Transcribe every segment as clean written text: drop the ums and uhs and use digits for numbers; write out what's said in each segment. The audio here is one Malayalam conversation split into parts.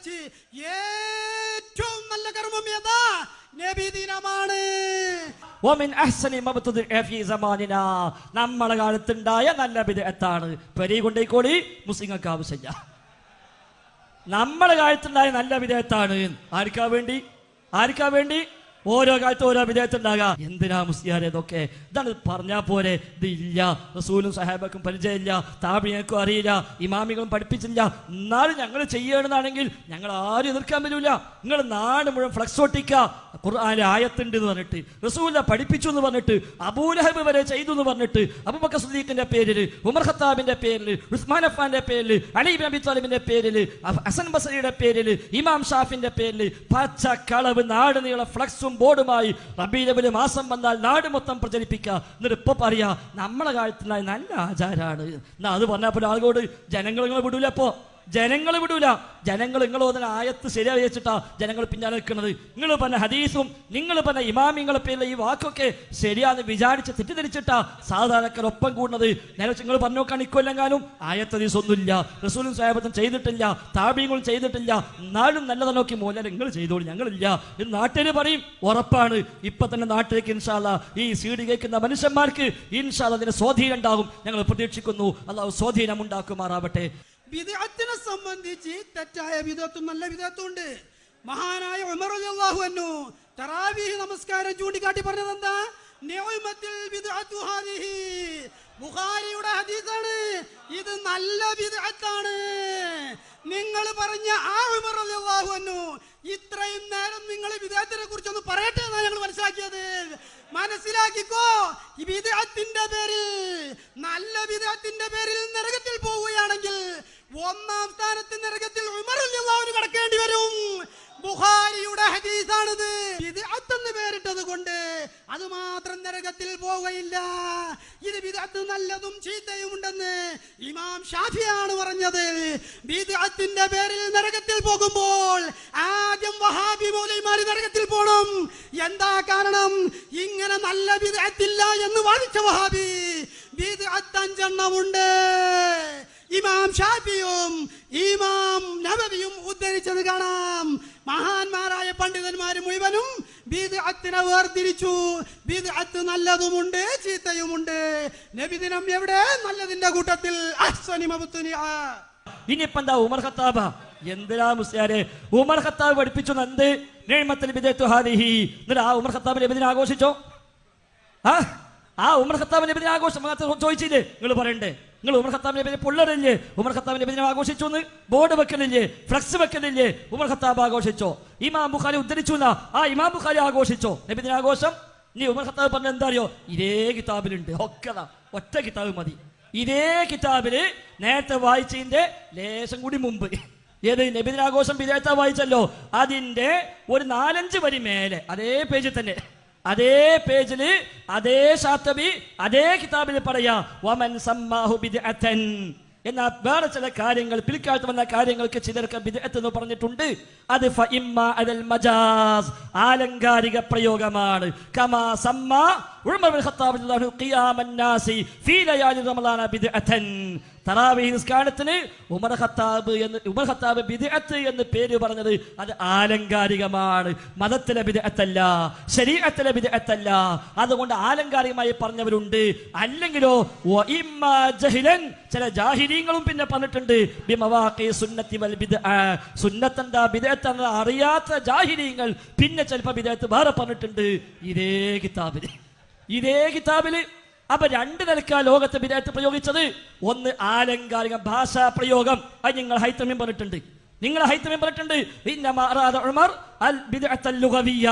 വെച്ച് ഏറ്റവും നല്ല കർമ്മം ഏതാ? നബിദിനമാണ്. നമ്മളെ കാലത്തുണ്ടായ നല്ല ബിദ്അത്താണ്. പെരി കൊണ്ടേക്കോളി, മുസ്ലിങ്ങൾക്ക് ആവശ്യമില്ല. നമ്മളെ കാലത്തുണ്ടായ നല്ല ബിദ്അത്താണ്. ആർക്കാ വേണ്ടി? ഓരോ കാലത്ത് ഓരോ വിധേയത്തുണ്ടാകാം. എന്തിനാ മുസ്ലിയാരെ ഇതൊക്കെ? ഇതാണ് പറഞ്ഞാൽ പോരെ. ഇതില്ല, റസൂലും സഹാബക്കും പരിചയമില്ല, താബിഈങ്ങൾക്കും അറിയില്ല, ഇമാമികളും പഠിപ്പിച്ചില്ല. എന്നാലും ഞങ്ങൾ ചെയ്യണമെന്നാണെങ്കിൽ ഞങ്ങൾ ആരും എതിർക്കാൻ പറ്റൂല. നിങ്ങൾ നാട് മുഴുവൻ ഫ്ലക്സ് ഒട്ടിക്കുക, ഖുർആനിലെ ആയത്തുണ്ട് എന്ന് പറഞ്ഞിട്ട്, റസൂല പഠിപ്പിച്ചു എന്ന് പറഞ്ഞിട്ട്, അബൂലഹബ് വരെ ചെയ്തു എന്ന് പറഞ്ഞിട്ട്, അബൂബക്കർ സിദ്ദീഖിന്റെ പേരിൽ, ഉമർ ഖത്താബിന്റെ പേരിൽ, ഉസ്മാൻ അഫ്ഫാന്റെ പേരിൽ, അലി ഇബ്നു അബി ത്വാലിബിന്റെ പേരിൽ, ഹസൻ ബസരിയുടെ പേരിൽ, ഇമാം ഷാഫിന്റെ പേരിൽ പച്ച കളവ് നാട് നീള ഫ്ലക്സും ബോർഡുമായി റബീഉൽ മാസം വന്നാൽ നാട് മൊത്തം പ്രചരിപ്പിക്കുക. എന്നിട്ട് ഇപ്പൊ പറയാ നമ്മളെ കാലത്തുള്ള നല്ല ആചാരാണ്. എന്നാ അത് പറഞ്ഞപ്പോൾ ആളുകളോട് ജനങ്ങൾ വിടൂല. ജനങ്ങൾ നിങ്ങളോദന ആയത്ത് ശരിയായി വെച്ചിട്ടാ ജനങ്ങൾ പിന്നാലെ നിൽക്കുന്നത്. നിങ്ങൾ പറഞ്ഞ ഹദീസും നിങ്ങൾ പറഞ്ഞ ഇമാമിങ്ങളെ പേരിലെ ഈ വാക്കൊക്കെ ശരിയാന്ന് വിചാരിച്ച് തെറ്റിദ്ധരിച്ചിട്ടാ സാധാരണക്കാരൊപ്പം കൂടുന്നത്. നേരെ നിങ്ങൾ പറഞ്ഞു നോക്കാൻ ഇക്കൊല്ലെങ്കാലും ആയത്ത് ഹദീസ് ഒന്നുമില്ല, റസൂലും സ്വഹാബത്തും ചെയ്തിട്ടില്ല, താബിഈങ്ങളും ചെയ്തിട്ടില്ല. എന്നാലും നല്ലത് നോക്കി മോലെ നിങ്ങൾ ചെയ്തോളൂ, ഞങ്ങളില്ല എന്ന് നാട്ടിൽ പറയും. ഉറപ്പാണ് ഇപ്പൊ തന്നെ നാട്ടിലേക്ക് ഇൻഷാ അല്ലാഹ് ഈ സീഡി കേൾക്കുന്ന മനുഷ്യന്മാർക്ക് ഇൻഷാ അല്ലാഹ് അതിന് സ്വാധീനം ഉണ്ടാകും. ഞങ്ങൾ പ്രതീക്ഷിക്കുന്നു. അല്ലാഹു സ്വാധീനം ഉണ്ടാക്കുമാറാവട്ടെ. ബിദ്അത്തിനെ സംബന്ധിച്ച് തെറ്റായ ബിദ്അത്തും നല്ല ബിദ്അത്തും ഉണ്ട്. മഹാനായ ഉമർ റളിയല്ലാഹു അൻഹു തറാവീഹ് നമസ്കാരം ചൂണ്ടിക്കാട്ടി പറഞ്ഞത് എന്താ? നിഅമത്തുൽ ബിദ്അത്തു ഹാദിഹി. ബുഖാരിയുടെ ഹദീസാണ്. ഇത് നല്ല ബിദ്അത്താണ്. നിങ്ങൾ പറഞ്ഞ ആ ഉമർ റളിയല്ലാഹു അൻഹു ഇത്രയും നേരം നിങ്ങൾ ബിദ്അത്തിനെ കുറിച്ച് ഒന്ന് പറയട്ടെ എന്നാണ് ഞങ്ങൾ മനസ്സിലാക്കിയത്. മനസ്സിലാക്കിക്കോ, ഈ ബിദ്അത്തിന്റെ പേരിൽ, നല്ല ബിദ്അത്തിന്റെ പേരിൽ നരകത്തിൽ പോവുകയാണെങ്കിൽ ഒന്നാം സ്ഥാനത്ത് നരകത്തിൽ ഉമർ റളിയല്ലാഹു അൻഹു കടക്കേണ്ടി വരും. ബുഖാരിയുടെ ഹദീസാണിത്. ബിദ്അത്ത് എന്ന് പേരിട്ടത് കൊണ്ട് അത് മാത്രം നരകത്തിൽ പോവുകയില്ല. ഇത് ബിദ്അത്ത് നല്ലതും ചീത്തയും ഉണ്ടെന്ന് ഇമാം ഷാഫിയാണ് പറഞ്ഞത്. ബിദ്അത്തിന്റെ പേരിൽ നരകത്തിൽ പോകുമ്പോൾ ആദ്യം വഹാബി മൗലവിമാർ നരകത്തിൽ പോകണം. എന്താ കാരണം? ഇങ്ങനെ നല്ല ബിദ്അത്തില്ല എന്ന് വാദിച്ച വഹാബി ബിദ്അത്ത് 5 എണ്ണമുണ്ട്. ഇമാം ഷാഫിയും ഇമാം നബവിയും ഉദ്ധരിച്ചത് കാണാം. മഹാന്മാരായ പണ്ഡിതന്മാർ മുഴുവനും ബിദ്അത്തിനെ വേർതിരിച്ചു. ബിദ്അത്ത് നല്ലതുമുണ്ട് ചീത്തയുമുണ്ട്. നബിദിനം എവിടെ? നല്ലതിന്റെ കൂട്ടത്തിൽ. ഇനിയിപ്പോ എന്താ ഉമർ ഖത്താബ? എന്തിനാ മുസ്ലിയാരെ ഉമർ ഖത്താബ് പഠിപ്പിച്ചു? എന്ത് നിഅമത്തുൽ ബിദ്അത്തു ഹാദിഹി. എന്നിട്ട് ആ ഉമർ ഖത്താബ് നബിദിനം ആഘോഷിച്ചോ? ആ ഉമർ ഖത്താബ് നബിദിനം ആഘോഷം ചോദിച്ചില്ലേ? നിങ്ങൾ പറയണ്ടേ? നിങ്ങൾ ഉമർ ഖത്താബ് നബിയെ പൊള്ളറില്ലേ? ഉമർ ഖത്താബ് നബിദിനം ആഘോഷിച്ചു എന്ന് ബോർഡ് വെക്കലില്ലേ? ഫ്ലക്സ് വെക്കലില്ലേ? ഉമർ ഖത്താബ് ആഘോഷിച്ചോ? ഇമാം ബുഖാരി ഉദ്ധരിച്ചു. ആ ഇമാം ബുഖാരി ആഘോഷിച്ചോ നബിദിന ആഘോഷം? ഇനി ഉമർ ഖത്താബ് പറഞ്ഞ എന്താ അറിയോ? ഇതേ കിതാബിലുണ്ട്. ഒറ്റ കിതാബ് മതി. ഇതേ കിതാബില് നേരത്തെ വായിച്ചതിന്റെ ലേശം കൂടി മുമ്പ് ഏത് നബിദിനാഘോഷം ബിദ്അത്താ വായിച്ചല്ലോ, അതിന്റെ ഒരു 4-5 വരി മേലെ അതേ പേജിൽ തന്നെ, അതേ പേജില് അതേ ശാത്തബി അതേ കിതാബിൽ പറയാ വമൻ സമ്മാഹു ബിദ്അത്തൻ. എന്നാൽ വേറെ ചില കാര്യങ്ങൾ പിൽക്കാലത്ത് വന്ന കാര്യങ്ങൾക്ക് ചിലർക്ക് ബിദ്അത്ത് എന്ന് പറഞ്ഞിട്ടുണ്ട്. അത് ഫഇമ്മ അൽ മജാസ്, ആലങ്കാരിക പ്രയോഗമാണ്. കമാ സമ്മാ ഉമർ ഇബ്നു ഖത്താബ് റളിയല്ലാഹു ഖിയാമൻ നാസി ഫീ ലയാലി റമളാന ബിദ്അത്തൻ. തറാവീഹ് നിസ്കാരത്തിന് ഉമർ ഖത്താബ് ബിദ്അത്ത് എന്ന് പേര് പറഞ്ഞത് അത് ആലങ്കാരികമാണ്, മതത്തിലെ ബിദ്അത്തല്ല, ശരീഅത്തിലെ ബിദ്അത്തല്ല. അതുകൊണ്ട് ആലങ്കാരികമായി പറഞ്ഞവരുണ്ട്. അല്ലെങ്കിലോ വഇമ്മാ ജഹിലൻ, ചില ജാഹിലീങ്ങളും പിന്നെ പറഞ്ഞിട്ടുണ്ട് ബിമവാഖി സുന്നത്തി വൽ ബിദ്അ. സുന്നത്തെന്താ ബിദ്അത്തെന്താ അറിയാത്ത ജാഹിലീങ്ങൾ പിന്നെ ചിലപ്പോൾ ബിദ്അത്ത് വേറെ പറഞ്ഞിട്ടുണ്ട് ഇതേ കിതാബില്. അപ്പൊ 2 നിലക്കാ ലോകത്തെ ബിദ്അത്ത് പ്രയോഗിച്ചത്. ഒന്ന് ആലങ്കാരിക ഭാഷാ പ്രയോഗം. അത് നിങ്ങൾ ഹൈത്തമീം പറഞ്ഞിട്ടുണ്ട്. ഇന്നമാ അറാദ ഉമർ അൽ ബിദ്അത്തൽ ലുഗവിയ്യ,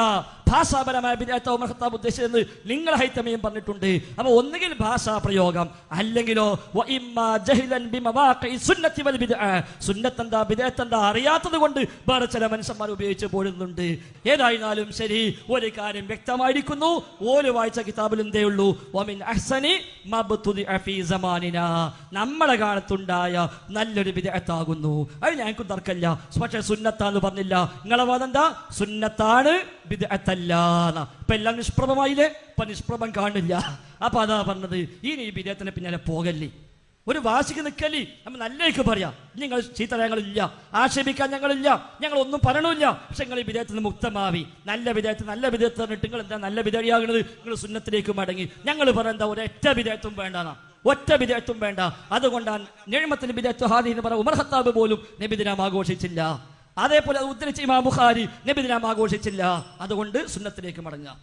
ഭാഷാപരമായ ബിദ്അത്ത് ഉമർ ഖത്താബ് ഉദ്ദേശിച്ചതെന്ന് നിങ്ങൾ ഹൈത്തമീം പറഞ്ഞിട്ടുണ്ട്. അപ്പൊ ഒന്നുകിൽ ഭാഷാ പ്രയോഗം, അല്ലെങ്കിലോ വഇമ്മാ ജഹിലൻ ബിമവാഖി സുന്നത്തി വൽ ബിദ്അ, സുന്നത്തെന്താ ബിദ്അത്തെന്താ അറിയാത്തത് കൊണ്ട് വേറെ ചില മനുഷ്യന്മാർ ഉപയോഗിച്ച് പോരുന്നുണ്ട്. ഏതായിരുന്നാലും ശരി, ഒരു കാര്യം വ്യക്തമായിരിക്കുന്നു, ഓല് വായിച്ച കിതാബിൽ എന്തേ ഉള്ളൂ, വമിൻ അഹ്സനി മബ്തുദിഅ ഫീ സമാനിനാ, നമ്മളെ കാലത്തുണ്ടായ നല്ലൊരു ബിദ്അത്താകുന്നു. അത് ഞങ്ങൾക്ക് തർക്കമില്ല. പക്ഷേ സുന്നത്താന്ന് പറഞ്ഞില്ല. നിങ്ങളെ വാദം എന്താ? സുന്നത്താണ്, ബിദ്അത്തല്ല. ഇപ്പൊ എല്ലാം നിഷ്പ്രഭമായില്ലേ? ഇപ്പൊ നിഷ്പ്രഭം കാണില്ല. അപ്പൊ അതാ പറഞ്ഞത്, ഇനി ഈ ബിദ്അത്തിന് പിന്നാലെ പോകല്ലേ. ഒരു വാശിക്ക് നിൽക്കല്ലേ, നമ്മൾ നല്ലേക്ക് പറയാം. നിങ്ങൾ ചീത്ത ഞങ്ങളില്ല, ആക്ഷേപിക്കാൻ ഞങ്ങളില്ല, ഞങ്ങൾ ഒന്നും പറയണില്ല. പക്ഷെ നിങ്ങൾ ഈ വിധേയത്തിൽ നിന്ന് മുക്തമാവി, നല്ല വിധേയത്ത് പറഞ്ഞിട്ട് നിങ്ങൾ എന്താ നല്ല വിധേയാകുന്നത്? നിങ്ങൾ സുന്നത്തിലേക്ക് മടങ്ങി. ഞങ്ങൾ പറയുന്ന ഒരൊറ്റ വിധേയത്വം വേണ്ടാ, ഒറ്റ വിധേയത്വം വേണ്ട. അതുകൊണ്ടാണ് നിഅ്മത്തുൽ ബിദഅത്തു ഹാദിഹി എന്ന് പറഞ്ഞ ഉമർ ഖത്താബ് പോലും നബിദിനം ആഘോഷിച്ചില്ല. അതേപോലെ അത് ഉദ്ധരിച്ച ഇമാം ബുഖാരി നബിദിനം ആഘോഷിച്ചില്ല. അതുകൊണ്ട് സുന്നത്തിലേക്ക് മടങ്ങുക.